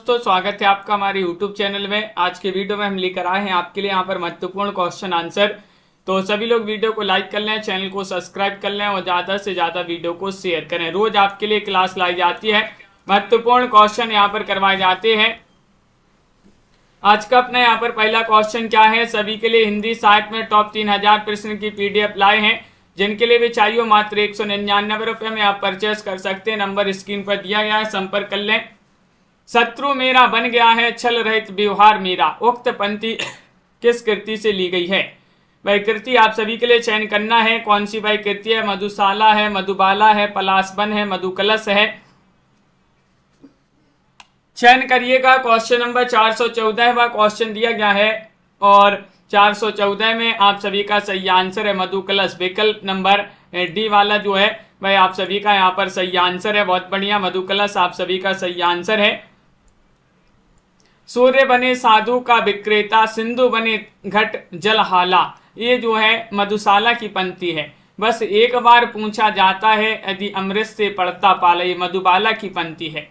दोस्तों, स्वागत है आपका हमारे YouTube चैनल में। आज के वीडियो में हम लेकर आए हैं आपके लिए यहाँ पर महत्वपूर्ण क्वेश्चन आंसर। तो सभी लोग वीडियो को लाइक कर लें, चैनल को सब्सक्राइब कर लें और ज़्यादा से ज़्यादा वीडियो को शेयर करें। रोज आपके लिए क्लास लाई जाती है, महत्वपूर्ण क्वेश्चन यहाँ पर करवाए जाते हैं। आज का अपना यहाँ पर पहला क्वेश्चन क्या है, सभी के लिए हिंदी साहित्य में टॉप 3000 प्रश्न की PDF लाए हैं, जिनके लिए भी चाहिए मात्र 199 रुपये में आप परचेस कर सकते हैं। नंबर स्क्रीन पर दिया गया है, संपर्क कर लें। शत्रु मेरा बन गया है, छल रहित व्यवहार मेरा, उक्त पंक्ति किस कृति से ली गई है? वह कृति आप सभी के लिए चयन करना है। कौन सी वह कृति है? मधुशाला है, मधुबाला है, पलाशवन है, मधुकलश है। चयन करिएगा। क्वेश्चन नंबर 414 वह क्वेश्चन दिया गया है और 414 में आप सभी का सही आंसर है मधुकलश। विकल्प नंबर डी वाला जो है वह आप सभी का यहाँ पर सही आंसर है। बहुत बढ़िया, मधुकलश आप सभी का सही आंसर है। सूर्य बने साधु का विक्रेता, सिंधु बने घट जलहाला, ये जो है मधुशाला की पंक्ति है। बस एक बार पूछा जाता है, यदि अमृत से पड़ता पाला, ये मधुबाला की पंक्ति है।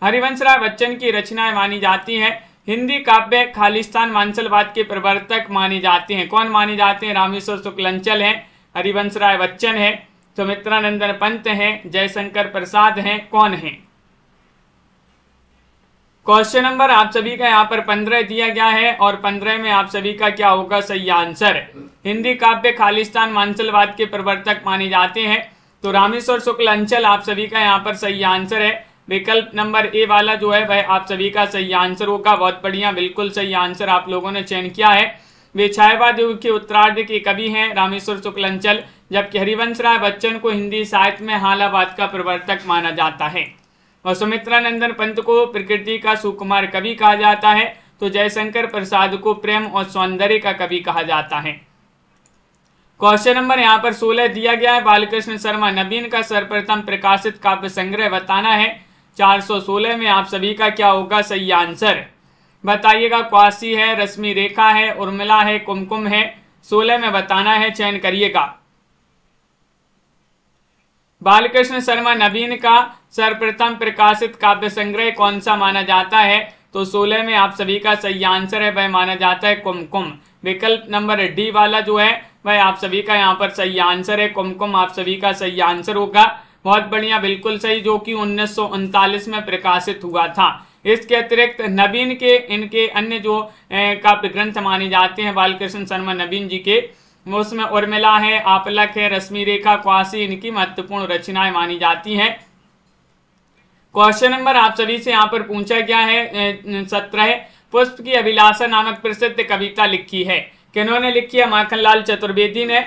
हरिवंशराय बच्चन की रचनाएं मानी जाती हैं। हिंदी काव्य खालिस्तान मांसलवाद के प्रवर्तक माने जाते हैं। कौन माने जाते हैं? रामेश्वर शुक्लांचल हैं, हरिवंशराय बच्चन है, सुमित्रानंदन पंत हैं, जयशंकर प्रसाद हैं, कौन है? क्वेश्चन नंबर आप सभी का यहाँ पर 15 दिया गया है और 15 में आप सभी का क्या होगा सही आंसर? हिंदी काव्य खालिस्तान मांसलवाद के प्रवर्तक माने जाते हैं, तो रामेश्वर शुक्लांचल आप सभी का यहाँ पर सही आंसर है। विकल्प नंबर ए वाला जो है वह आप सभी का सही आंसर होगा। बहुत बढ़िया, बिल्कुल सही आंसर आप लोगों ने चयन किया है। वे छायावाद युग के उत्तरार्ध के कवि हैं रामेश्वर शुक्लांचल, जबकि हरिवंशराय बच्चन को हिंदी साहित्य में हालावाद का प्रवर्तक माना जाता है और सुमित्रानंदन पंत को प्रकृति का सुकुमार कवि कहा जाता है, तो जयशंकर प्रसाद को प्रेम और सौंदर्य का कवि कहा जाता है। क्वेश्चन नंबर यहाँ पर 16 दिया गया है। बालकृष्ण शर्मा नवीन का सर्वप्रथम प्रकाशित काव्य संग्रह बताना है। 416 में आप सभी का क्या होगा सही आंसर? बताइएगा। क्वासी है, रश्मि रेखा है, उर्मिला है, कुमकुम है। 16 में बताना है, चयन करिएगा। बालकृष्ण शर्मा नवीन का सर्वप्रथम प्रकाशित काव्य संग्रह कौन सा माना जाता है? तो 16 में आप सभी का सही आंसर है, वह माना जाता है कुमकुम। विकल्प नंबर डी वाला जो है वह आप सभी का यहाँ पर सही आंसर है, कुमकुम आप सभी का सही आंसर होगा। बहुत बढ़िया, बिल्कुल सही, जो कि 1939 में प्रकाशित हुआ था। इसके अतिरिक्त नवीन के इनके अन्य जो काव्य ग्रंथ माने जाते हैं बालकृष्ण शर्मा नवीन जी के, उसमें उर्मिला है, आपलक है, रश्मि रेखा, क्वासी, इनकी महत्वपूर्ण रचनाएं मानी जाती हैं। क्वेश्चन नंबर आप सभी से यहाँ पर पूछा गया है 17, पुष्प की अभिलाषा नामक प्रसिद्ध कविता लिखी है। किन्होंने लिखी है? माखनलाल चतुर्वेदी ने,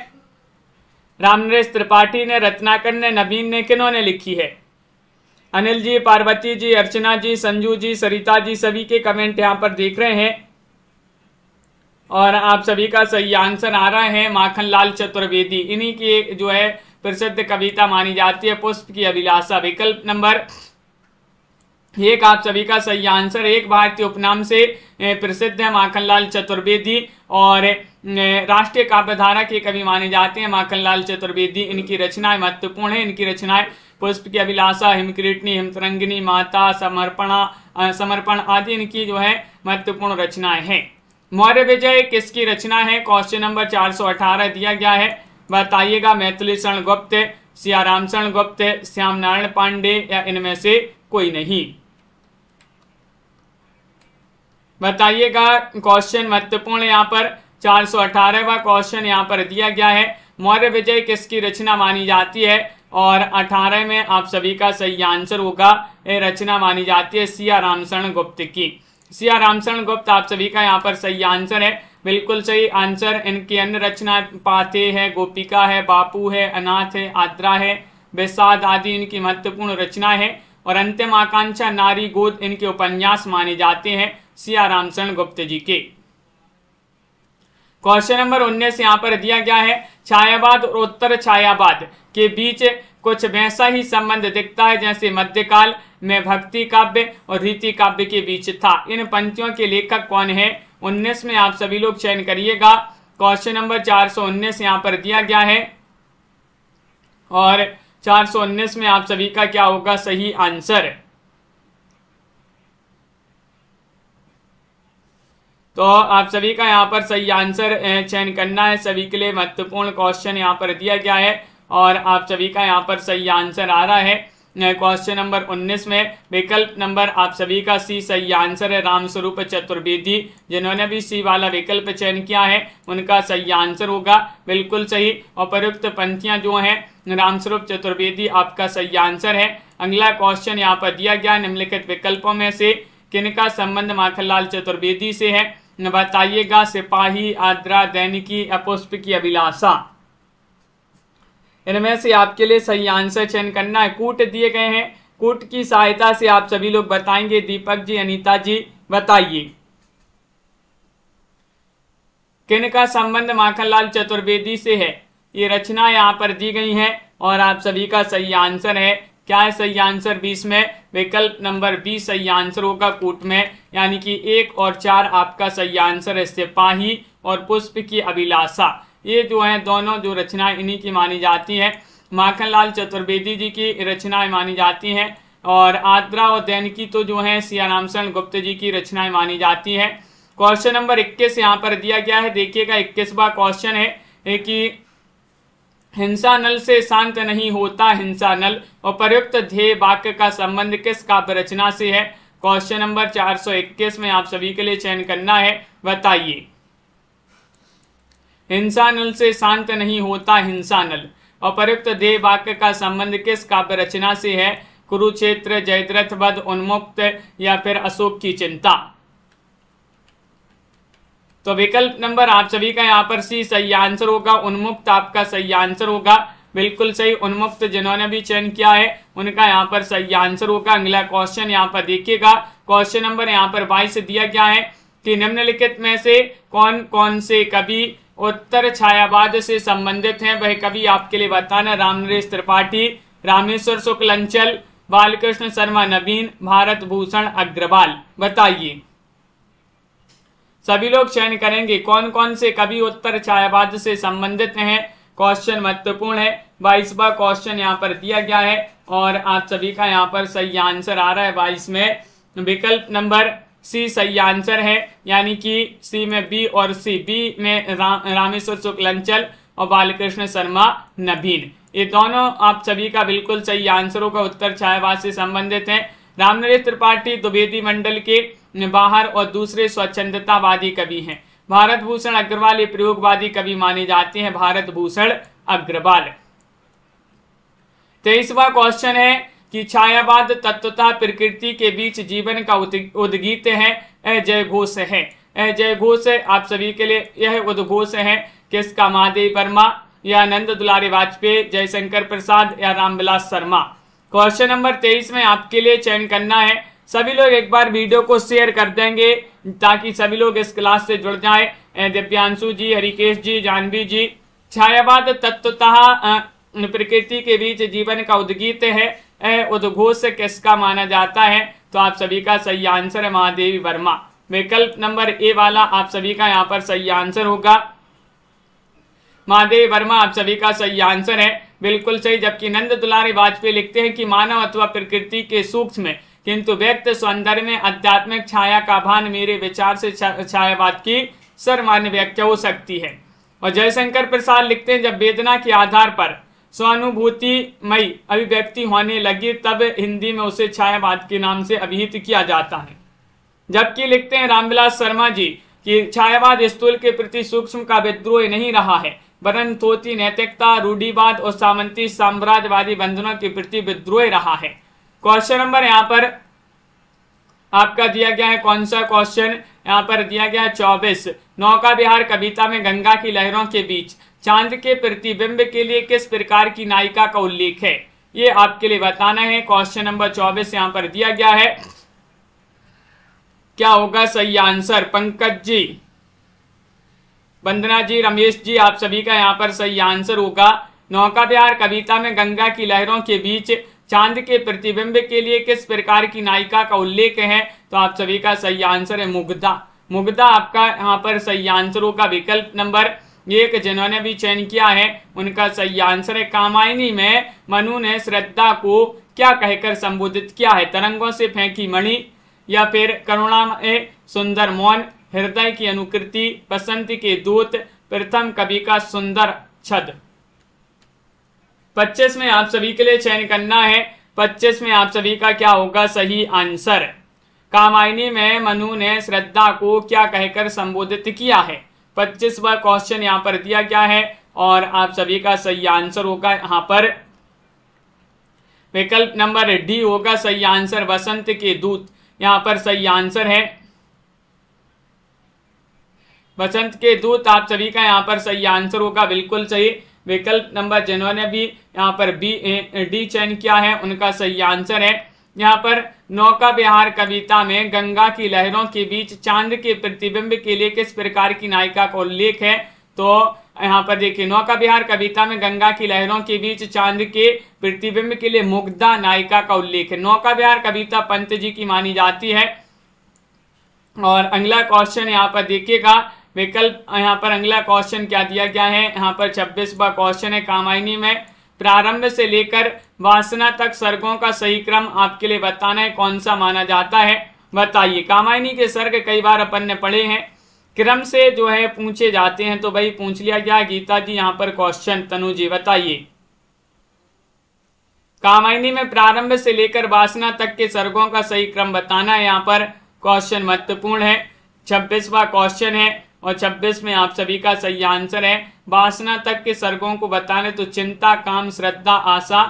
रामनरेश त्रिपाठी ने, रत्नाकर ने, नवीन ने, किन्होंने लिखी है? अनिल जी, पार्वती जी, अर्चना जी, संजू जी, सरिता जी, सभी के कमेंट यहाँ पर देख रहे हैं और आप सभी का सही आंसर आ रहा है माखनलाल चतुर्वेदी। इन्हीं की एक जो है प्रसिद्ध कविता मानी जाती है पुष्प की अभिलाषा। विकल्प नंबर एक आप सभी का सही आंसर। एक भारतीय उपनाम से प्रसिद्ध है माखनलाल चतुर्वेदी और राष्ट्रीय काव्यधारा के कवि माने जाते हैं माखनलाल चतुर्वेदी। इनकी रचनाएं महत्वपूर्ण है। इनकी रचनाएं पुष्प की अभिलाषा, हिमकिरीटनी, हिमतरंगिनी, माता, समर्पण आदि इनकी जो है महत्वपूर्ण रचनाएं हैं। मौर्य विजय किसकी रचना है? क्वेश्चन नंबर 418 दिया गया है। बताइएगा। मैथिली शरण गुप्त, सियाराम शरण गुप्त, श्याम नारायण पांडे या इनमें से कोई नहीं? बताइएगा। क्वेश्चन महत्वपूर्ण यहाँ पर 418वां क्वेश्चन यहाँ पर दिया गया है। मौर्य विजय किसकी रचना मानी जाती है? और 18 में आप सभी का सही आंसर होगा, रचना मानी जाती है सिया रामशरण गुप्त की। सिया रामशरण गुप्त आप सभी का यहाँ पर सही आंसर है, बिल्कुल सही आंसर। इनकी अन्य रचनाएं पाथे है, गोपिका है, बापू है, अनाथ है, आद्रा है, बेसाद आदि इनकी महत्वपूर्ण रचनाएं हैं और अंतिम आकांक्षा, नारी गोद इनके उपन्यास माने जाते हैं सिया रामशरण गुप्त जी के। क्वेश्चन नंबर 19 यहाँ पर दिया गया है। छायावाद और उत्तर छायावाद के बीच कुछ वैसा ही संबंध दिखता है जैसे मध्यकाल में भक्ति काव्य और रीति काव्य के बीच था। इन पंक्तियों के लेखक कौन है? 19 में आप सभी लोग चयन करिएगा। क्वेश्चन नंबर 419 यहाँ पर दिया गया है और 419 में आप सभी का क्या होगा सही आंसर? तो आप सभी का यहाँ पर सही आंसर चयन करना है। सभी के लिए महत्वपूर्ण क्वेश्चन यहाँ पर दिया गया है और आप सभी का यहाँ पर सही आंसर आ रहा है क्वेश्चन नंबर 19 में। विकल्प नंबर आप सभी का सी सही आंसर है, रामस्वरूप चतुर्वेदी। जिन्होंने भी सी वाला विकल्प चयन किया है उनका सही आंसर होगा बिल्कुल सही। उपयुक्त पंक्तियां जो हैं रामस्वरूप चतुर्वेदी आपका सही आंसर है। अगला क्वेश्चन यहाँ पर दिया गया, निम्नलिखित विकल्पों में से किनका संबंध माखनलाल चतुर्वेदी से है, बताइएगा। सिपाही, आद्रा, दैनिकी, पुष्प की अभिलाषा। इनमें से आपके लिए सही आंसर चयन करना है। कूट दिए गए हैं, कूट की सहायता से आप सभी लोग बताएंगे। दीपक जी, अनीता जी, बताइए किनका संबंध माखनलाल चतुर्वेदी से है। ये रचना यहाँ पर दी गई है और आप सभी का सही आंसर है। क्या है सही आंसर 20 में? विकल्प नंबर 20 सही आंसर होगा कूट में, यानी कि 1 और 4 आपका सही आंसर है। सिपाही और पुष्प की अभिलाषा, ये जो है दोनों जो रचनाएं इन्हीं की मानी जाती हैं, माखनलाल चतुर्वेदी जी की रचनाएं मानी जाती हैं। और आद्रा और दैनिकी तो जो है सियाराम शरण गुप्त जी की रचनाएं मानी जाती हैं। क्वेश्चन नंबर 21 यहाँ पर दिया गया है, देखिएगा 21वां क्वेश्चन है कि हिंसा नल से शांत नहीं होता हिंसा नल, उपयुक्त ध्येय वाक्य का संबंध किस काव्य रचना से है। क्वेश्चन नंबर 421 में आप सभी के लिए चयन करना है, बताइए। हिंसा नल से शांत नहीं होता हिंसा नल, उपयुक्त ध्येय वाक्य का संबंध किस काव्य रचना से है। कुरुक्षेत्र, जयद्रथ वध, उन्मुक्त या फिर अशोक की चिंता। तो विकल्प नंबर आप सभी का यहाँ पर सी सही आंसर होगा, उन्मुक्त आपका सही आंसर होगा बिल्कुल सही। उन्मुक्त जिन्होंने भी चयन किया है उनका यहाँ पर सही आंसर होगा। अगला क्वेश्चन यहाँ पर देखिएगा, क्वेश्चन नंबर यहाँ पर 22 दिया गया है कि निम्नलिखित में से कौन कौन से कवि उत्तर छायावाद से संबंधित हैं, वह कवि आपके लिए बताना। रामनरेश त्रिपाठी, रामेश्वर शुक्ल अंचल, बालकृष्ण शर्मा नवीन, भारत भूषण अग्रवाल, बताइए। सभी लोग चयन करेंगे कौन कौन से कवि उत्तर छायावाद से संबंधित हैं। क्वेश्चन महत्वपूर्ण है, 22वां क्वेश्चन यहाँ पर दिया गया है और आप सभी का यहाँ पर सही आंसर आ रहा है 22 में। विकल्प नंबर सी सही आंसर है, यानी कि सी में बी और सी। बी में रामेश्वर शुक्ल अंचल और बालकृष्ण शर्मा नवीन, ये दोनों आप सभी का बिल्कुल सही आंसर होगा, उत्तर छायावाद से संबंधित हैं। रामनरेश त्रिपाठी द्विवेदी मंडल के बाहर और दूसरे स्वच्छंदतावादी कवि हैं। भारत भूषण अग्रवाल ये प्रयोगवादी कवि माने जाते हैं, भारत भूषण अग्रवाल। 23वां क्वेश्चन है कि छायावाद तत्वतः प्रकृति के बीच जीवन का उद्गीत है, अजय घोष है। अजय घोष आप सभी के लिए यह उद्घोष है किसका? महादेव वर्मा या नंद दुलारे वाजपेयी, जयशंकर प्रसाद या रामविलास शर्मा। क्वेश्चन नंबर 23 में आपके लिए चयन करना है। सभी लोग एक बार वीडियो को शेयर कर देंगे ताकि सभी लोग इस क्लास से जुड़ जाएं। दिव्यांशु जी, हरिकेश जी, जानवी जी, छायावाद तत्वतः प्रकृति के बीच जीवन का उद्गीत है, उद्घोष किसका माना जाता है? तो आप सभी का सही आंसर है महादेवी वर्मा। विकल्प नंबर ए वाला आप सभी का यहाँ पर सही आंसर होगा, महादेवी वर्मा आप सभी का सही आंसर है बिल्कुल सही। जबकि नंद दुलारे वाजपेयी लिखते हैं कि मानव अथवा प्रकृति के सूक्ष्म किंतु व्यक्त सौंदर्य में आध्यात्मिक छाया का भान मेरे विचार से छायावाद की सर्वमान्य व्याख्या हो सकती है। और जयशंकर प्रसाद लिखते हैं जब वेदना के आधार पर स्वानुभूतिमयी अभिव्यक्ति होने लगी तब हिंदी में उसे छायावाद के नाम से अभिहित किया जाता है। जबकि लिखते हैं रामविलास शर्मा जी कि छायावाद स्थूल के प्रति सूक्ष्म का विद्रोह नहीं रहा है, वरन थोथी नैतिकता, रूढ़िवाद और सामंती साम्राज्यवादी बंधनों के प्रति विद्रोह रहा है। क्वेश्चन नंबर यहाँ पर आपका दिया गया है, कौन सा क्वेश्चन यहाँ पर दिया गया है? 24। नौका विहार कविता में गंगा की लहरों के बीच चांद के प्रतिबिंब के लिए किस प्रकार की नायिका का उल्लेख है, ये आपके लिए बताना है। क्वेश्चन नंबर 24 यहाँ पर दिया गया है, क्या होगा सही आंसर? पंकज जी, वंदना जी, रमेश जी, आप सभी का यहाँ पर सही आंसर होगा। नौका विहार कविता में गंगा की लहरों के बीच चांद के प्रतिबिंब के लिए किस प्रकार की नायिका का उल्लेख है? तो आप सभी का सही आंसर है मुग्धा। मुग्धा आपका यहाँ पर सही आंसर होगा। विकल्प नंबर 1 जिन्होंने भी चयन किया है उनका सही आंसर है। कामायनी में मनु ने श्रद्धा को क्या कहकर संबोधित किया है? तरंगों से फेंकी मणि, या फिर करुणा में सुंदर मौन, हृदय की अनुकृति, बसंत के दूत, प्रथम कवि का सुंदर छद। 25 में आप सभी के लिए चयन करना है। 25 में आप सभी का क्या होगा सही आंसर। कामायनी में मनु ने श्रद्धा को क्या कहकर संबोधित किया है। 25वां क्वेश्चन यहाँ पर दिया गया है और आप सभी का सही आंसर होगा यहाँ पर विकल्प नंबर डी होगा सही आंसर, बसंत के दूत यहाँ पर सही आंसर है। बसंत के दूत आप सभी का यहाँ पर सही आंसर होगा, बिल्कुल सही। विकल्प नंबर जिन्होंने भी यहाँ पर डी चयन किया है उनका सही आंसर है। यहाँ पर नौका विहार कविता में गंगा की लहरों के बीच चांद के प्रतिबिंब के लिए किस प्रकार की नायिका का उल्लेख है। तो यहाँ पर देखिए, नौका विहार कविता में गंगा की लहरों के बीच चांद के प्रतिबिंब के लिए मुग्धा नायिका का उल्लेख है। नौका विहार कविता पंत जी की मानी जाती है। और अगला क्वेश्चन यहाँ पर देखिएगा, विकल्प यहाँ पर अगला क्वेश्चन क्या दिया गया है। यहाँ पर 26वां क्वेश्चन है, कामायनी में प्रारंभ से लेकर वासना तक सर्गों का सही क्रम आपके लिए बताना है, कौन सा माना जाता है, बताइए। कामायनी के सर्ग कई बार अपन ने पढ़े हैं, क्रम से जो है पूछे जाते हैं, तो भाई पूछ लिया गया। गीता जी यहाँ पर क्वेश्चन, तनु जी बताइए। कामायनी में प्रारंभ से लेकर वासना तक के सर्गों का सही क्रम बताना है, यहाँ पर क्वेश्चन महत्वपूर्ण है। 26वां क्वेश्चन है और 26 में आप सभी का सही आंसर है वासना तक के सर्गों को बताने, तो चिंता, काम, श्रद्धा, आशा।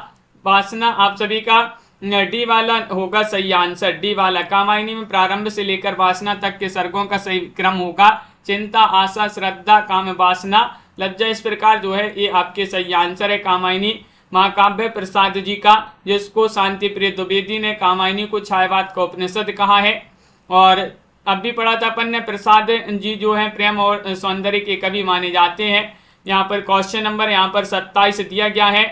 वासना आप सभी का डी वाला होगा सही आंसर, डी वाला। कामायनी में प्रारंभ से लेकर वासना तक के सर्गों का सही क्रम होगा चिंता, आशा, श्रद्धा, काम, वासना, लज्जा। इस प्रकार जो है ये आपके सही आंसर है कामायनी। महाकाव्य प्रसाद जी का, जिसको शांति प्रिय द्विवेदी ने कामायनी को छायावाद का उपनिषद कहा है। और अब भी पढ़ा था अपन ने, प्रसाद जी जो है प्रेम और सौंदर्य के कवि माने जाते हैं। यहाँ पर क्वेश्चन नंबर यहाँ पर 27 दिया गया है।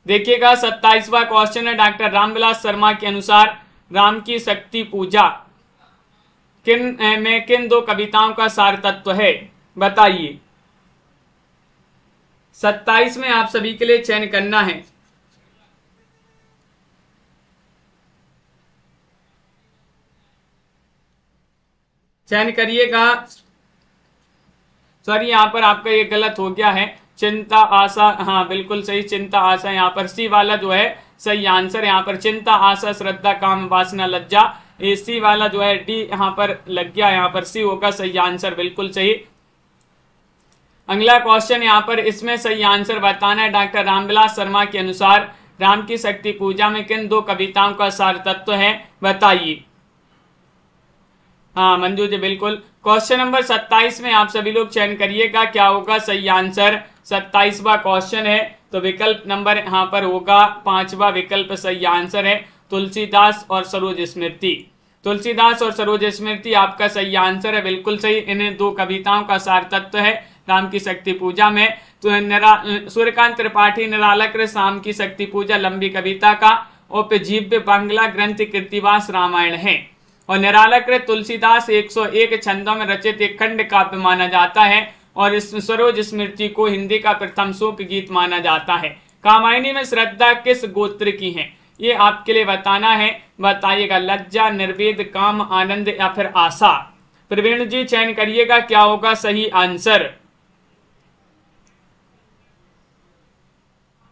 देखिएगा 27वां क्वेश्चन है, डॉक्टर रामविलास शर्मा के अनुसार राम की शक्ति पूजा किन दो कविताओं का सार तत्व है, बताइए। 27 में आप सभी के लिए चयन करना है। चयन करिएगा। सॉरी, यहाँ पर आपका ये गलत हो गया है, चिंता, आशा। हाँ बिल्कुल सही, चिंता, आशा। यहाँ पर सी वाला जो है सही आंसर। यहाँ पर चिंता, आशा, श्रद्धा, काम, वासना, लज्जा, ये सी वाला जो है डी यहाँ पर लग गया। यहाँ पर सी होगा सही आंसर, बिल्कुल सही। अगला क्वेश्चन यहाँ पर, इसमें सही आंसर बताना है। डॉक्टर रामविलास शर्मा के अनुसार राम की शक्ति पूजा में किन दो कविताओं का सार तत्व है, बताइए। हाँ मंजू जी बिल्कुल। क्वेश्चन नंबर 27 में आप सभी लोग चयन करिएगा क्या होगा सही आंसर। 27वां क्वेश्चन है, तो विकल्प नंबर यहाँ पर होगा 5वां विकल्प सही आंसर है, तुलसीदास और सरोज स्मृति। तुलसीदास और सरोज स्मृति आपका सही आंसर है, बिल्कुल सही। इन्हें दो कविताओं का सार तत्व है राम की शक्ति पूजा में। तो सूर्यकांत त्रिपाठी निरालकृत शाम की शक्ति पूजा लंबी कविता का उपजीव्य बांग्ला ग्रंथ कृतिवास रामायण है। और निरालकृत तुलसीदास 101 छंदों में रचित एक खंड काव्य माना जाता है। और इस सरोज स्मृति को हिंदी का प्रथम शोक गीत माना जाता है। कामायनी में श्रद्धा किस गोत्र की है, ये आपके लिए बताना है, बताइएगा। लज्जा, निर्वेद, काम, आनंद या फिर आशा। प्रवीण जी चयन करिएगा क्या होगा सही आंसर।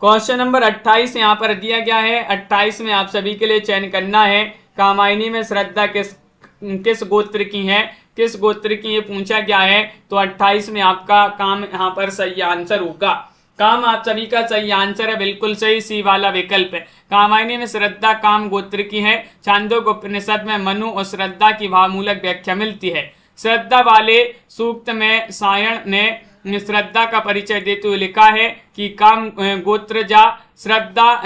क्वेश्चन नंबर 28 यहाँ पर दिया गया है। 28 में आप सभी के लिए चयन करना है, कामायनी में श्रद्धा किस गोत्र की है, किस गोत्र की ये पूछा गया है। तो 28 में आपका काम यहाँ पर सही आंसर होगा। काम आप सभी का सही आंसर है, बिल्कुल सही, सी वाला विकल्प है। कामायनी में श्रद्धा काम गोत्र की है। छांदोग्य उपनिषद में मनु और श्रद्धा की भावमूलक व्याख्या मिलती है। श्रद्धा वाले सूक्त में सायण ने श्रद्धा का परिचय देते हुए लिखा है कि काम गोत्र जा श्रद्धा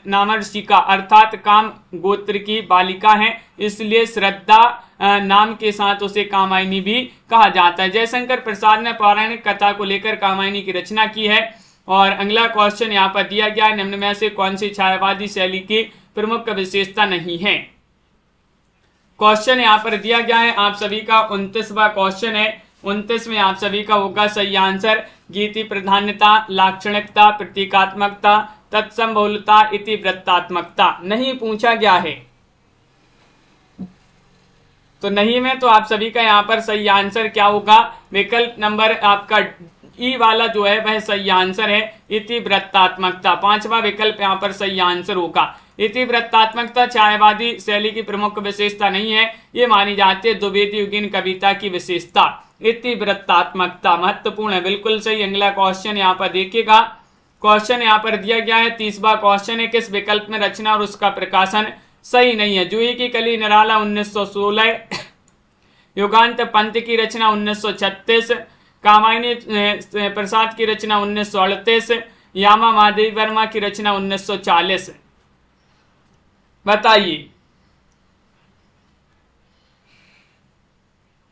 नामर्षिका, अर्थात काम गोत्र की बालिका है, इसलिए श्रद्धा नाम के साथ उसे कामायनी भी कहा जाता है। जयशंकर प्रसाद ने पौराणिक कथा को लेकर कामायनी की रचना की है। और अगला क्वेश्चन यहाँ पर दिया गया है, निम्न में से कौन सी छायावादी शैली की प्रमुख विशेषता नहीं है। क्वेश्चन यहाँ पर दिया गया है आप सभी का 29वां क्वेश्चन है। 29 में आप सभी का होगा सही आंसर। गीति प्रधानता, लाक्षणिकता, प्रतीकात्मकता, तत्सम बहुलता, इति वृत्तात्मकता नहीं पूछा गया है। तो नहीं में तो आप सभी का यहाँ पर सही आंसर क्या होगा, विकल्प नंबर आपका ई वाला जो है वह सही आंसर है, इतिवृत्तात्मकता। पांचवा विकल्प यहाँ पर सही आंसर होगा। इतिवृत्तात्मकता छायावादी शैली की प्रमुख विशेषता नहीं है, ये मानी जाती है द्विवेदी युगीन कविता की विशेषता। इतिवृत्तात्मकता महत्वपूर्ण है, बिल्कुल सही। अगला क्वेश्चन यहाँ पर देखिएगा, क्वेश्चन यहाँ पर दिया गया है 30वां क्वेश्चन है, किस विकल्प में रचना और उसका प्रकाशन सही नहीं है। जूही की कली निराला 1916, युगांत पंत की रचना 1936, कामायनी प्रसाद की रचना 1938, यामा माधवी वर्मा की रचना 1940। बताइए।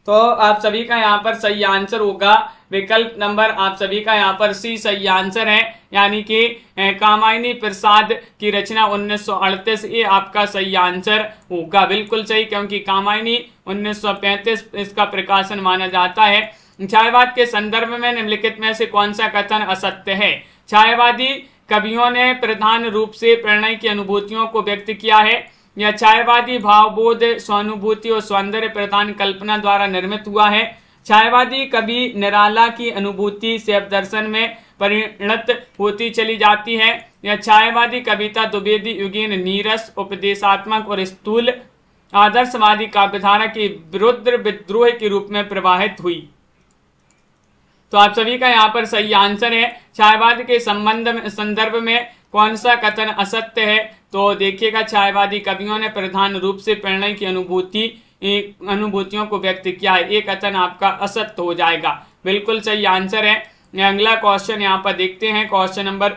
तो आप सभी का यहाँ पर सही आंसर होगा विकल्प नंबर आप सभी का यहाँ पर सी सही आंसर है, यानी कि कामायनी प्रसाद की रचना 1938 ये आपका सही आंसर होगा, बिल्कुल सही, क्योंकि कामायनी 1935 इसका प्रकाशन माना जाता है। छायावाद के संदर्भ में निम्नलिखित में से कौन सा कथन असत्य है। छायावादी कवियों ने प्रधान रूप से प्रणय की अनुभूतियों को व्यक्त किया है, या छायावादी भावबोध स्वानुभूति और सौंदर्य प्रधान कल्पना द्वारा निर्मित हुआ है। छायावादी कवि निराला की अनुभूति शैव दर्शन में परिणत होती चली जाती है, या छायावादी कविता द्विवेदी युगीन नीरस उपदेशात्मक और स्थूल आदर्शवादी काव्यधारा की विरुद्ध विद्रोह के रूप में प्रवाहित हुई। तो आप सभी का यहाँ पर सही आंसर है, छायावाद के संदर्भ में कौन सा कथन असत्य है। तो देखिएगा, छायावादी कवियों ने प्रधान रूप से प्रणय की अनुभूतियों को व्यक्त किया है, ये कथन आपका असत्य हो जाएगा, बिल्कुल सही आंसर है। अगला क्वेश्चन यहाँ पर देखते हैं, क्वेश्चन नंबर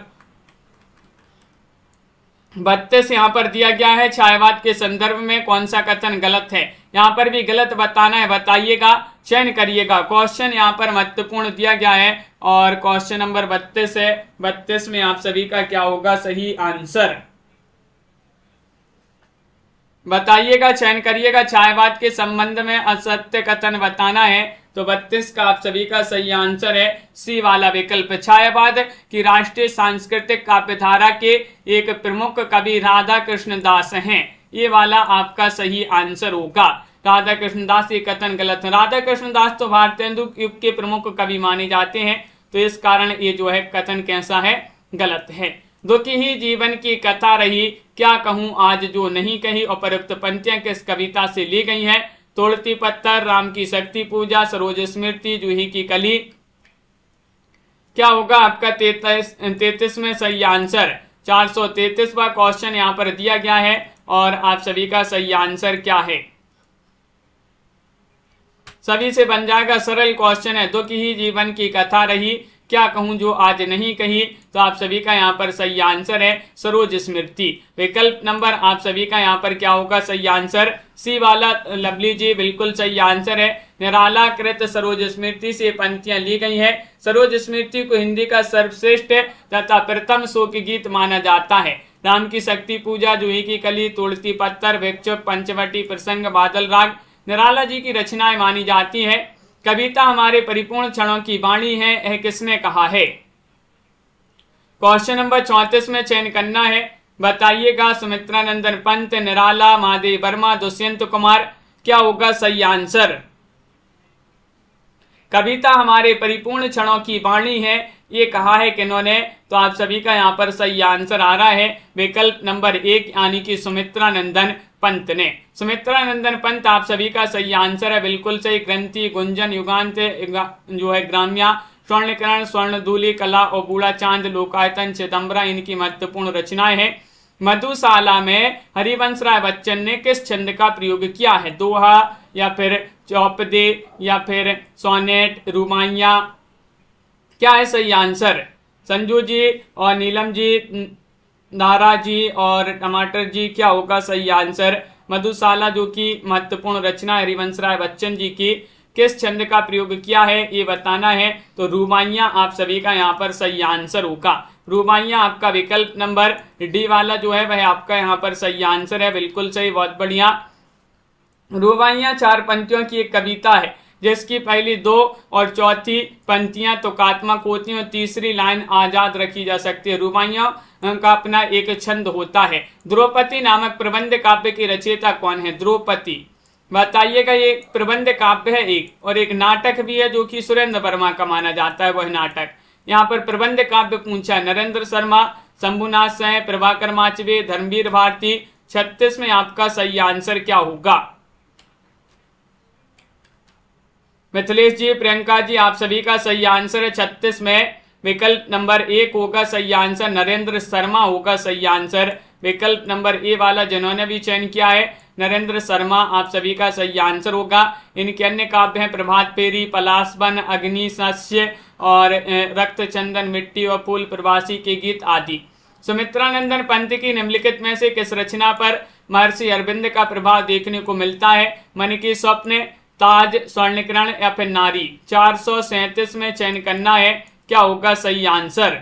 32 यहाँ पर दिया गया है, छायावाद के संदर्भ में कौन सा कथन गलत है। यहाँ पर भी गलत बताना है, बताइएगा, चयन करिएगा। क्वेश्चन यहाँ पर महत्वपूर्ण दिया गया है और क्वेश्चन नंबर 32 है। 32 में आप सभी का क्या होगा सही आंसर, बताइएगा, चयन करिएगा। छायावाद के संबंध में असत्य कथन बताना है, तो 32 का आप सभी का सही आंसर है सी वाला विकल्प। छायावाद की राष्ट्रीय सांस्कृतिक काव्यधारा के एक प्रमुख कवि राधा कृष्ण दास हैं, ये वाला आपका सही आंसर होगा। राधा कृष्ण दास ये कथन गलत है। राधा कृष्ण दास तो भारतेंदु युग के प्रमुख कवि माने जाते हैं, तो इस कारण ये जो है कथन कैसा है, गलत है। दुखी ही जीवन की कथा रही, क्या कहूं आज जो नहीं कही। उपरोक्त पंक्तियां किस कविता से ली गई हैं। तोड़ती पत्थर, राम की शक्ति पूजा, सरोज स्मृति, जूही की कली। क्या होगा आपका 33 में सही आंसर। 433वां क्वेश्चन यहाँ पर दिया गया है और आप सभी का सही आंसर क्या है, सभी से बन जाएगा, सरल क्वेश्चन है। दुखी ही जीवन की कथा रही, क्या कहूं जो आज नहीं कही। तो आप सभी का यहाँ पर सही आंसर है सरोज स्मृति। विकल्प नंबर आप सभी का यहाँ पर क्या होगा सही आंसर, सी वाला लवली जी, बिल्कुल सही आंसर है। निराला कृत सरोज स्मृति से पंक्तियां ली गई है। सरोज स्मृति को हिंदी का सर्वश्रेष्ठ तथा प्रथम शोक गीत माना जाता है। राम की शक्ति पूजा, जूही की कली, तोड़ती पत्थर, भिक्षुक, पंचवटी प्रसंग, बादल राग निराला जी की रचनाएं मानी जाती है। कविता हमारे परिपूर्ण क्षणों की वाणी है, यह किसने कहा है। क्वेश्चन नंबर 34 में चयन करना है, बताइएगा। सुमित्रा नंदन पंत, निराला, माधवी वर्मा, दुष्यंत कुमार, क्या होगा सही आंसर। कविता हमारे परिपूर्ण क्षणों की वाणी है, ये कहा है किन्होंने। तो आप सभी का यहाँ पर सही आंसर आ रहा है विकल्प नंबर 1 यानी कि सुमित्रा नंदन पंत ने। सुमित्रा नंदन पंत आप सभी का सही आंसर है, बिल्कुल सही। ग्रंथि, गुंजन, युगांत जो है ग्राम्या, स्वर्णकरण, स्वर्णदूली, कला और बूढ़ा चांद, लोकायतन, चिदम्बरा इनकी महत्वपूर्ण रचनाएं हैं। मधुशाला में हरिवंश राय बच्चन ने किस छंद का प्रयोग किया है। दोहा या फिर चौपदे या फिर सोनेट, रुबाइयां, क्या है सही आंसर। संजू जी और नीलम जी, नारा जी और टमाटर जी, क्या होगा सही आंसर। मधुशाला जो कि महत्वपूर्ण रचना हरिवंश राय बच्चन जी की, किस छंद का प्रयोग किया है ये बताना है। तो रुबाइयां आप सभी का यहाँ पर सही आंसर होगा। रुबाइयां आपका विकल्प नंबर डी वाला जो है वह आपका यहाँ पर सही आंसर है, बिल्कुल सही, बहुत बढ़िया। रुबाइयां 4 पंक्तियों की एक कविता है जिसकी पहली 2 और चौथी पंक्तियां तुकात्मक होती हैं और तीसरी लाइन आजाद रखी जा सकती है। रुबाइयां का अपना एक छंद होता है। द्रौपदी नामक प्रबंध काव्य की रचयिता कौन है। द्रौपदी बताइएगा। ये प्रबंध काव्य है एक, और एक नाटक भी है जो कि सुरेंद्र वर्मा का माना जाता है वह नाटक। यहाँ पर प्रबंध काव्य पूछा है नरेंद्र शर्मा, शंभुनाथ साय, प्रभाकर माचवे, धर्मवीर भारती। 36 में आपका सही आंसर क्या होगा? मिथिलेश जी, प्रियंका जी, आप सभी का सही आंसर है 36 में विकल्प नंबर 1 होगा सही आंसर, नरेंद्र शर्मा होगा सही आंसर। विकल्प नंबर ए वाला जिन्होंने भी चयन किया है नरेंद्र शर्मा, आप सभी का सही आंसर होगा। इनके अन्य काव्य हैं प्रभात फेरी, पलाशवन, अग्नि सस्य और रक्त चंदन, मिट्टी और फूल, प्रवासी के गीत आदि। सुमित्रानंदन पंत की निम्नलिखित में से किस रचना पर महर्षि अरविंद का प्रभाव देखने को मिलता है? मन के स्वप्न, ताज, स्वर्णकिरण या फिर नारी। 437 में चयन करना है, क्या होगा सही आंसर?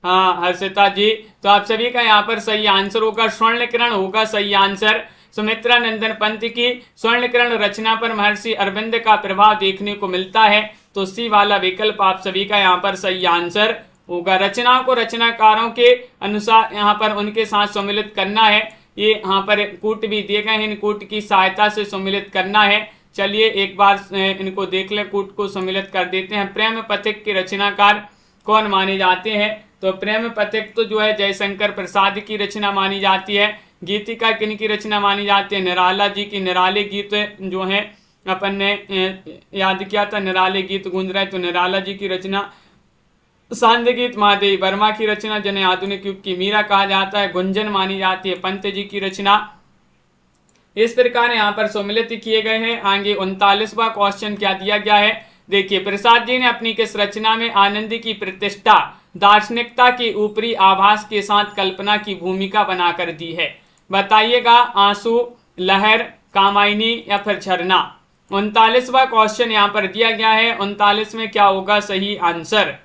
हाँ हर्षिता जी, तो आप सभी का यहाँ पर सही आंसर होगा स्वर्णकिरण होगा सही आंसर। सुमित्रानंदन पंत की स्वर्णकिरण रचना पर महर्षि अरविंद का प्रभाव देखने को मिलता है, तो सी वाला विकल्प आप सभी का यहाँ पर सही आंसर होगा। रचनाओं को रचनाकारों के अनुसार यहाँ पर उनके साथ सम्मिलित करना है। ये यहाँ पर कूट भी दिए गए हैं, इन कूट की सहायता से सम्मिलित करना है। चलिए एक बार इनको देख लें, कूट को सम्मिलित कर देते हैं। प्रेम पथिक के रचनाकार कौन माने जाते हैं? तो प्रेम पथिक तो जो है जयशंकर प्रसाद की रचना मानी जाती है। गीतिका किन की रचना मानी जाती है? निराला जी की। निराले गीत जो है अपन ने याद किया था, निराले गीत गूंज रहे, तो निराला जी की रचना। सांध्य गीत महादेवी वर्मा की रचना, जिन्हें आधुनिक युग की मीरा कहा जाता है, गुंजन मानी जाती है, पंत जी की रचना। इस प्रकार यहाँ पर सम्मिलित किए गए हैं। आगे 39वां क्वेश्चन क्या दिया गया है, देखिए। प्रसाद जी ने अपनी किस रचना में आनंद की प्रतिष्ठा दार्शनिकता के ऊपरी आभास के साथ कल्पना की भूमिका बनाकर दी है? बताइएगा। आंसू, लहर, कामायनी या फिर झरना। 39वां क्वेश्चन यहाँ पर दिया गया है। 39 में क्या होगा सही आंसर?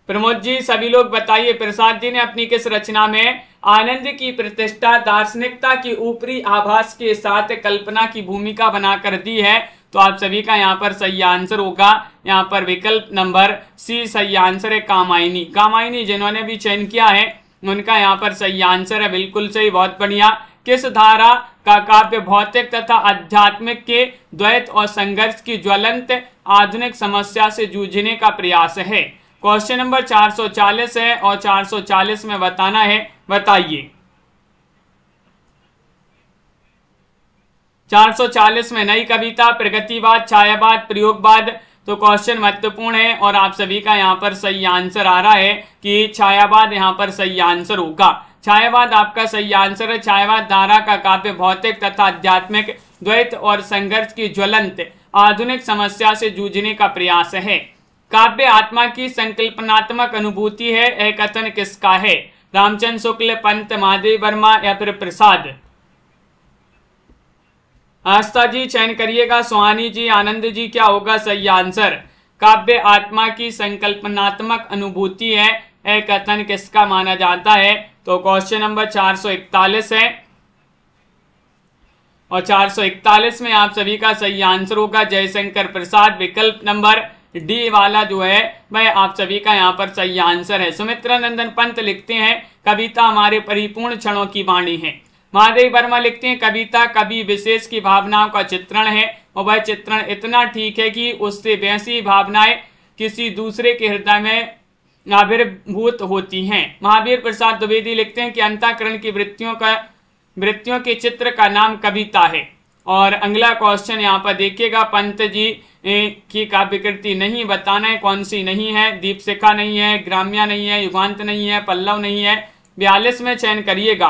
प्रमोद जी, सभी लोग बताइए, प्रसाद जी ने अपनी किस रचना में आनंद की प्रतिष्ठा दार्शनिकता की ऊपरी आभास के साथ कल्पना की भूमिका बनाकर दी है? तो आप सभी का यहाँ पर सही आंसर होगा यहाँ पर विकल्प नंबर सी सही आंसर है, कामायनी। कामायनी जिन्होंने भी चयन किया है उनका यहाँ पर सही आंसर है, बिल्कुल सही, बहुत बढ़िया। किस धारा का काव्य भौतिक तथा आध्यात्मिक के द्वैत और संघर्ष की ज्वलंत आधुनिक समस्या से जूझने का प्रयास है? क्वेश्चन नंबर 440 है और 440 में बताना है, बताइए। 440 में नई कविता, प्रगतिवाद, छायावाद, प्रयोगवाद। तो क्वेश्चन महत्वपूर्ण है और आप सभी का यहाँ पर सही आंसर आ रहा है कि छायावाद यहाँ पर सही आंसर होगा। छायावाद आपका सही आंसर है। छायावाद धारा का काव्य भौतिक तथा आध्यात्मिक द्वैत और संघर्ष की ज्वलंत आधुनिक समस्या से जूझने का प्रयास है। काव्य आत्मा की संकल्पनात्मक अनुभूति है, यह कथन किसका है? रामचंद्र शुक्ल, पंत, महादेव वर्मा या फिर प्रसाद? आस्था जी चयन करिएगा। सुहानी जी, आनंद जी, क्या होगा सही आंसर? काव्य आत्मा की संकल्पनात्मक अनुभूति है, यह कथन किसका माना जाता है? तो क्वेश्चन नंबर 441 है और 441 में आप सभी का सही आंसर होगा जयशंकर प्रसाद। विकल्प नंबर डी वाला जो है वह आप सभी का यहाँ पर सही आंसर है। सुमित्रानंदन पंत लिखते हैं कविता हमारे परिपूर्ण क्षणों की वाणी है। महादेव वर्मा लिखते हैं कविता कवि विशेष की भावनाओं का चित्रण है और वह चित्रण इतना ठीक है कि उससे वैसी भावनाएं किसी दूसरे के हृदय में आविर्भूत होती हैं। महावीर प्रसाद द्विवेदी लिखते हैं कि अंतःकरण की वृत्तियों के चित्र का नाम कविता है। और अगला क्वेश्चन यहाँ पर देखिएगा, पंत जी की काव्य कृति नहीं बताना है, कौन सी नहीं है? दीपशिखा नहीं है, ग्राम्या नहीं है, युगांत नहीं है, पल्लव नहीं है। 42 में चयन करिएगा।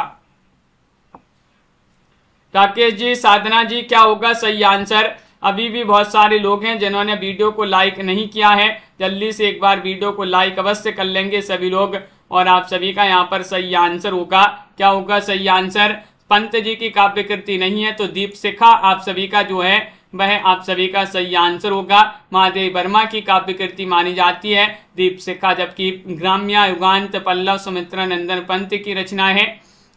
राकेश जी, साधना जी, क्या होगा सही आंसर? अभी भी बहुत सारे लोग हैं जिन्होंने वीडियो को लाइक नहीं किया है, जल्दी से एक बार वीडियो को लाइक अवश्य कर लेंगे सभी लोग। और आप सभी का यहाँ पर सही आंसर होगा, क्या होगा सही आंसर? पंत जी की काव्य कृति नहीं है तो दीपशिखा आप सभी का जो है वह आप सभी का सही आंसर होगा। महादेव वर्मा की काव्य कृति मानी जाती है दीपशिखा, जबकि ग्राम्या, युगांत, पल्लव सुमित्रानंदन पंत की रचना है।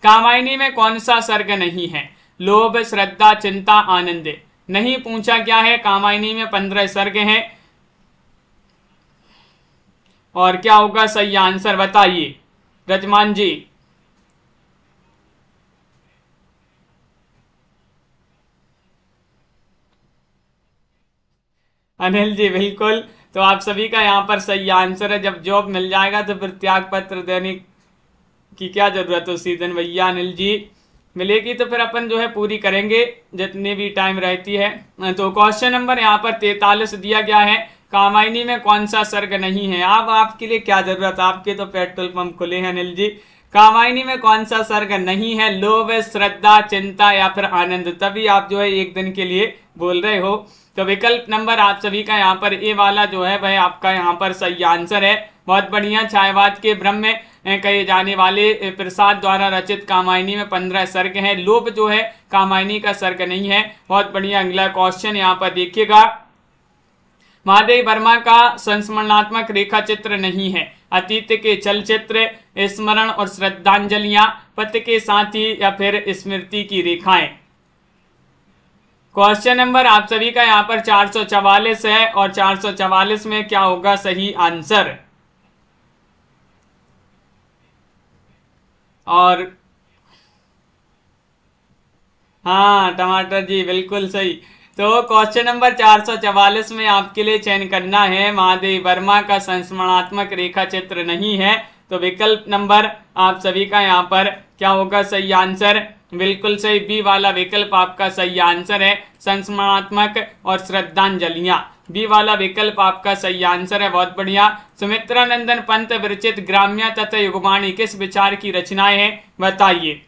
कामायनी में कौन सा सर्ग नहीं है? लोभ, श्रद्धा, चिंता, आनंद। नहीं पूछा गया है। कामायनी में 15 सर्ग हैं और क्या होगा सही आंसर बताइए। रजमान जी। अनिल जी बिल्कुल, तो आप सभी का यहाँ पर सही आंसर है। जब जॉब मिल जाएगा तो फिर त्याग पत्र देने की क्या जरूरत है उसी दिन भैया। अनिल जी मिलेगी तो फिर अपन जो है पूरी करेंगे जितनी भी टाइम रहती है। तो क्वेश्चन नंबर यहाँ पर 43 दिया गया है, कामायनी में कौन सा सर्ग नहीं है। अब आपके लिए क्या जरूरत, आपके तो पेट्रोल पंप खुले हैं अनिल जी। कामायनी में कौन सा सर्ग नहीं है, लोभ, श्रद्धा, चिंता या फिर आनंद। तभी आप जो है एक दिन के लिए बोल रहे हो। तो विकल्प नंबर आप सभी का यहाँ पर ए वाला जो है वह आपका यहाँ पर सही आंसर है। बहुत बढ़िया। छायावाद के भ्रम में कहे जाने वाले प्रसाद द्वारा रचित कामायनी में 15 सर्ग हैं। लोभ जो है कामायनी का सर्ग नहीं है। बहुत बढ़िया। अगला क्वेश्चन यहाँ पर देखिएगा, महादेव वर्मा का संस्मरणात्मक रेखा चित्र नहीं है। अतीत के चलचित्र, स्मरण और श्रद्धांजलियां, पति के साथी या फिर स्मृति की रेखाएं। क्वेश्चन नंबर आप सभी का यहाँ पर 444 है और 444 में क्या होगा सही आंसर। और हाँ टमाटर जी बिल्कुल सही। तो क्वेश्चन नंबर 444 में आपके लिए चयन करना है, महादेव वर्मा का संस्मरणात्मक रेखा चित्र नहीं है। तो विकल्प नंबर आप सभी का यहाँ पर क्या होगा सही आंसर। बिल्कुल सही, बी वाला विकल्प आपका सही आंसर है। संस्मरणात्मक और श्रद्धांजलियां, बी वाला विकल्प आपका सही आंसर है। बहुत बढ़िया। सुमित्रा नंदन पंत विरचित ग्राम्य तथा युगवाणी किस विचार की रचनाएं हैं, बताइए।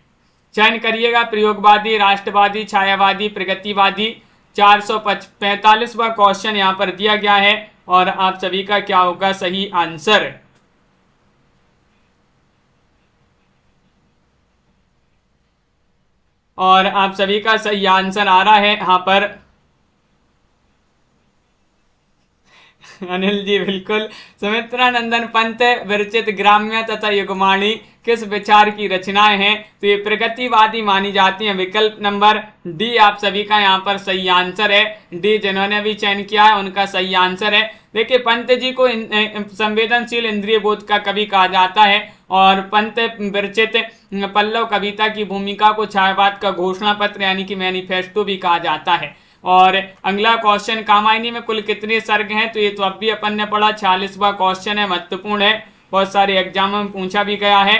चयन करिएगा, प्रयोगवादी, राष्ट्रवादी, छायावादी, प्रगतिवादी। 445वां क्वेश्चन यहाँ पर दिया गया है और आप सभी का क्या होगा सही आंसर। और आप सभी का सही आंसर आ रहा है यहाँ पर अनिल जी बिल्कुल। सुमित्रा नंदन पंत विरचित ग्राम्य तथा युगवाणी किस विचार की रचनाएं हैं, तो ये प्रगतिवादी मानी जाती हैं। विकल्प नंबर डी आप सभी का यहाँ पर सही आंसर है। डी जिन्होंने भी चयन किया है उनका सही आंसर है। देखिए पंत जी को संवेदनशील इंद्रिय बोध का कवि कहा जाता है और पंत विरचित पल्लव कविता की भूमिका को छायावाद का घोषणा पत्र यानी कि मैनिफेस्टो भी कहा जाता है। और अगला क्वेश्चन, कामायनी में कुल कितने सर्ग हैं, तो ये तो अब भी अपन ने पढ़ा। 46वां क्वेश्चन है, महत्वपूर्ण है, बहुत सारे एग्जाम में पूछा भी गया है।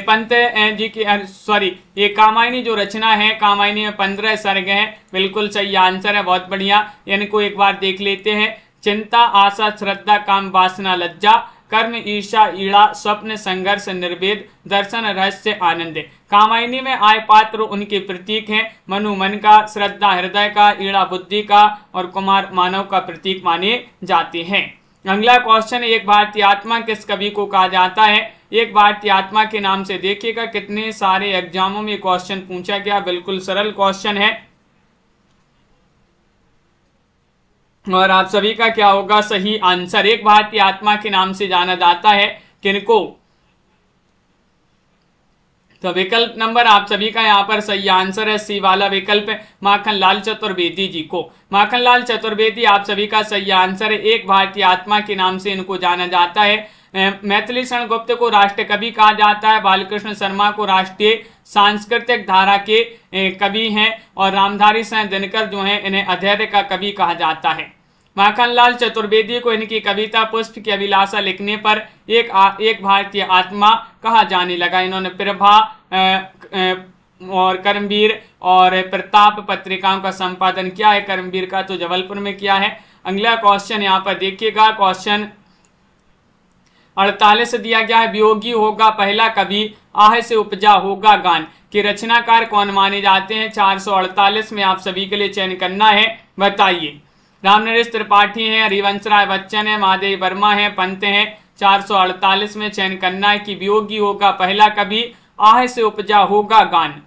पंत जी की सॉरी ये कामायनी जो रचना है, कामायनी में 15 सर्ग हैं। बिल्कुल सही आंसर है। बहुत बढ़िया। इनको एक बार देख लेते हैं। चिंता, आशा, श्रद्धा, काम, वासना, लज्जा, कर्म, ईर्षा, ईड़ा, स्वप्न, संघर्ष, निर्वेद, दर्शन, रहस्य, आनंद। कामायनी में आय पात्र उनके प्रतीक हैं। मनु मन का, श्रद्धा हृदय का, ईड़ा बुद्धि का और कुमार मानव का प्रतीक माने जाते हैं। अगला क्वेश्चन, एक भारतीय आत्मा किस कवि को कहा जाता है। एक भारतीय आत्मा के नाम से देखिएगा कितने सारे एग्जामों में क्वेश्चन पूछा गया। बिल्कुल सरल क्वेश्चन है और आप सभी का क्या होगा सही आंसर। एक भारतीय आत्मा के नाम से जाना जाता है किनको, तो विकल्प नंबर आप सभी का यहाँ पर सही आंसर है सी वाला विकल्प, माखनलाल चतुर्वेदी जी को। माखनलाल चतुर्वेदी आप सभी का सही आंसर है। एक भारतीय आत्मा के नाम से इनको जाना जाता है। मैथिली शरण गुप्त को राष्ट्र कवि कहा जाता है। बालकृष्ण शर्मा को राष्ट्रीय सांस्कृतिक धारा के कवि हैं और रामधारी सिंह दिनकर जो हैं इन्हें अधैर्य का कवि कहा जाता है। माखनलाल चतुर्वेदी को इनकी कविता पुष्प की अभिलाषा लिखने पर एक भारतीय आत्मा कहा जाने लगा। इन्होंने प्रभा और कर्मवीर और प्रताप पत्रिकाओं का संपादन किया है। कर्मवीर का तो जबलपुर में किया है। अगला क्वेश्चन यहाँ पर देखिएगा, क्वेश्चन 48 दिया गया है। वियोगी होगा पहला कवि, आह से उपजा होगा गान के रचनाकार कौन माने जाते हैं। 448 में आप सभी के लिए चयन करना है, बताइए। रामनरेश त्रिपाठी हैं, हरिवंश राय बच्चन है, महादेव वर्मा है, पंत हैं। 448 में चयन करना है कि वियोगी होगा पहला कवि, आह से उपजा होगा गान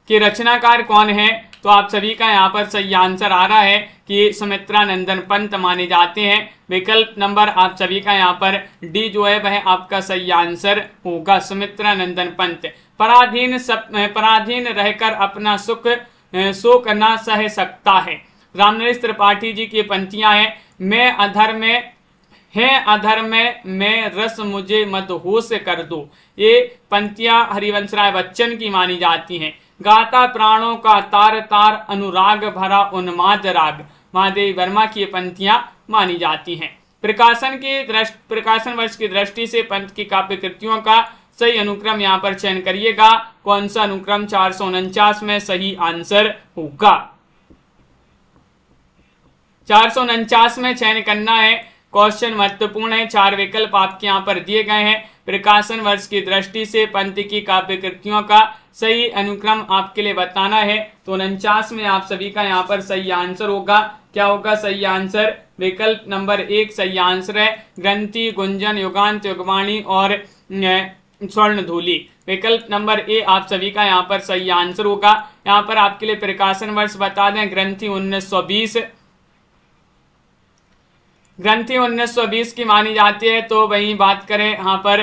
के रचनाकार कौन है। तो आप सभी का यहाँ पर सही आंसर आ रहा है कि सुमित्रा नंदन पंत माने जाते हैं। विकल्प नंबर आप सभी का यहाँ पर डी जो है वह आपका सही आंसर होगा, सुमित्रा नंदन पंत। पराधीन रहकर अपना शोक न सह सकता है। रामनरेश त्रिपाठी जी की पंक्तियां हैं। मैं अधर में है अधर्म में रस मुझे मदहोश कर दो। ये पंक्तियां हरिवंशराय बच्चन की मानी जाती हैं। गाता प्राणों का तार तार अनुराग भरा उन्माद राग, महादेवी वर्मा की ये पंक्तियां मानी जाती हैं। प्रकाशन वर्ष की दृष्टि से पंत की काव्य कृतियों का सही अनुक्रम यहाँ पर चयन करिएगा। कौन सा अनुक्रम 449 में सही आंसर होगा? 449 में चयन करना है। क्वेश्चन महत्वपूर्ण है, 4 विकल्प आपके यहाँ पर दिए गए हैं। प्रकाशन वर्ष की दृष्टि से पंत की काव्य कृतियों का सही अनुक्रम आपके लिए बताना है। तो 49 में आप सभी का यहाँ पर सही आंसर होगा। क्या होगा सही आंसर? विकल्प नंबर 1 सही आंसर है। ग्रंथि, गुंजन, युगांत, युगवाणी और स्वर्ण धूलि। विकल्प नंबर ए आप सभी का यहाँ पर सही आंसर होगा। यहाँ पर आपके लिए प्रकाशन वर्ष बता दें, ग्रंथि 1920, ग्रंथि 1920 की मानी जाती है। तो वही बात करें यहाँ पर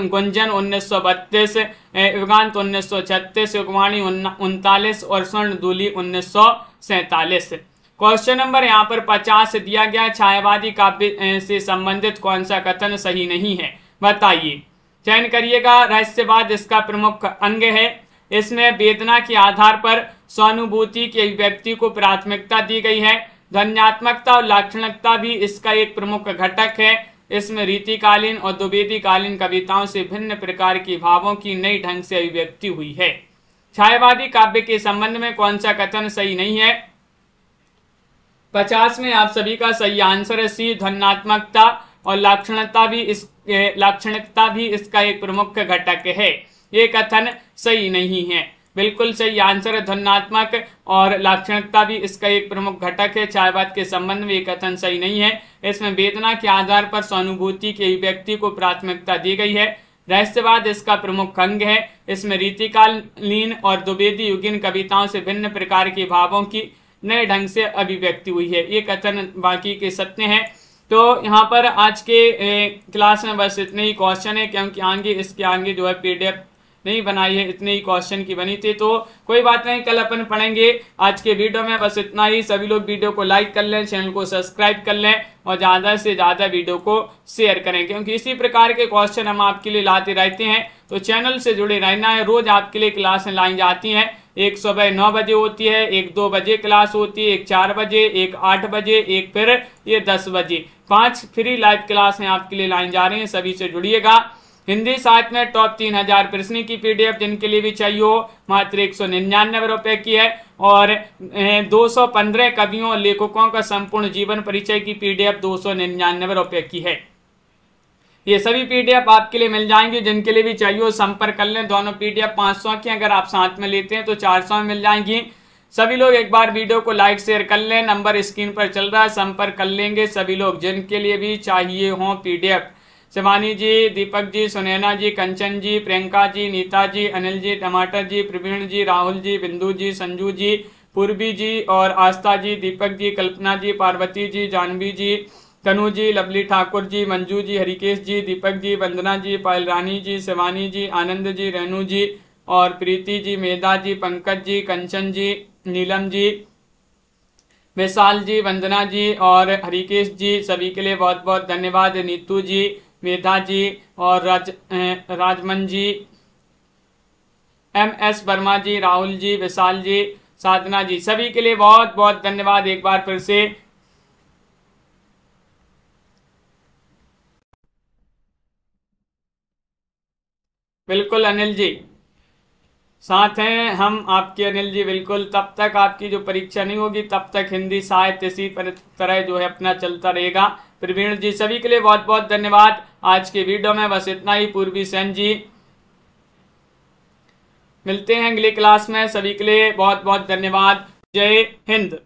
गुंजन 1932, युगांत 1936, युगवाणी 39 और स्वर्ण धूलि 1947। क्वेश्चन नंबर यहाँ पर 50 दिया गया, छायावादी काव्य से संबंधित कौन सा कथन सही नहीं है, बताइए। चयन करिएगा। रहस्यवाद इसका प्रमुख अंग है। इसमें वेदना के आधार पर स्वानुभूति की अभिव्यक्ति को प्राथमिकता दी गई है। ध्वन्यात्मकता और लाक्षणिकता भी इसका एक प्रमुख घटक है। इसमें रीतिकालीन और द्विवेदीकालीन कविताओं से भिन्न प्रकार के भावों की नई ढंग से अभिव्यक्ति हुई है। छायावादी काव्य के संबंध में कौन सा कथन सही नहीं है? 50 में आप सभी का सही आंसर है सी, ध्वन्यात्मकता और लाक्षणिकता भी इसका एक प्रमुख घटक है। ये कथन सही नहीं है। बिल्कुल सही आंसर है ध्वन्यात्मक और लाक्षणिकता भी इसका एक प्रमुख घटक है। छायावाद के संबंध में ये कथन सही नहीं है। इसमें वेदना के आधार पर स्वानुभूति की अभिव्यक्ति को प्राथमिकता दी गई है। रहस्यवाद इसका प्रमुख अंग है। इसमें रीतिकालीन और द्विवेदी युगीन कविताओं से भिन्न प्रकार के भावों की नए ढंग से अभिव्यक्ति हुई है। ये कथन बाकी के सत्य हैं। तो यहाँ पर आज के क्लास में बस इतने ही क्वेश्चन है, क्योंकि आगे इसके आगे जो है पीडीएफ नहीं बनाई है, इतने ही क्वेश्चन की बनी थी। तो कोई बात नहीं, कल अपन पढ़ेंगे। आज के वीडियो में बस इतना ही। सभी लोग वीडियो को लाइक कर लें, चैनल को सब्सक्राइब कर लें और ज़्यादा से ज़्यादा वीडियो को शेयर करें, क्योंकि इसी प्रकार के क्वेश्चन हम आपके लिए लाते रहते हैं। तो चैनल से जुड़े रहना है। रोज आपके लिए क्लासें लाई जाती हैं। एक सुबह 9 बजे होती है, एक 2 बजे क्लास होती है, एक 4 बजे, एक 8 बजे, एक फिर ये 10 बजे। 5 फ्री लाइव क्लास में आपके लिए लाई जा रही हैं। सभी से जुड़िएगा। हिंदी साहित्य में टॉप 3000 प्रश्न की पीडीएफ जिनके लिए भी चाहिए हो, मात्र 199 रुपए की है। और 215 कवियों और लेखकों का संपूर्ण जीवन परिचय की पीडीएफ 299 रुपए की है। ये सभी पीडीएफ आपके लिए मिल जाएंगे। जिनके लिए भी चाहिए हो संपर्क कर लें। दोनों पीडीएफ 500 की, अगर आप साथ में लेते हैं तो 400 में मिल जाएंगी। सभी लोग एक बार वीडियो को लाइक शेयर कर लें। नंबर स्क्रीन पर चल रहा है, संपर्क कर लेंगे सभी लोग जिनके लिए भी चाहिए हो पीडीएफ। शिवानी जी, दीपक जी, सुनैना जी, कंचन जी, प्रियंका जी, नीता जी, अनिल जी, टमाटर जी, प्रवीण जी, राहुल जी, बिंदु जी, संजू जी, पूर्वी जी और आस्था जी, दीपक जी, कल्पना जी, पार्वती जी, जानवी जी, तनु जी, लवली ठाकुर जी, मंजू जी, हरिकेश जी, दीपक जी, वंदना जी, पायल रानी जी, शिवानी जी, आनंद जी, रेणु जी और प्रीति जी, मेधा जी, पंकज जी, कंचन जी, नीलम जी, विशाल जी, वंदना जी और हरिकेश जी, सभी के लिए बहुत बहुत धन्यवाद। नीतू जी, मेधा जी और राजमन जी, MS वर्मा जी, राहुल जी, विशाल जी, साधना जी, सभी के लिए बहुत बहुत धन्यवाद एक बार फिर से। बिल्कुल अनिल जी साथ हैं हम आपके। अनिल जी बिल्कुल, तब तक आपकी जो परीक्षा नहीं होगी तब तक हिंदी साहित्य इसी तरह जो है अपना चलता रहेगा। प्रवीण जी, सभी के लिए बहुत बहुत धन्यवाद। आज के वीडियो में बस इतना ही। पूर्वी सेन जी, मिलते हैं अगली क्लास में। सभी के लिए बहुत बहुत धन्यवाद। जय हिंद।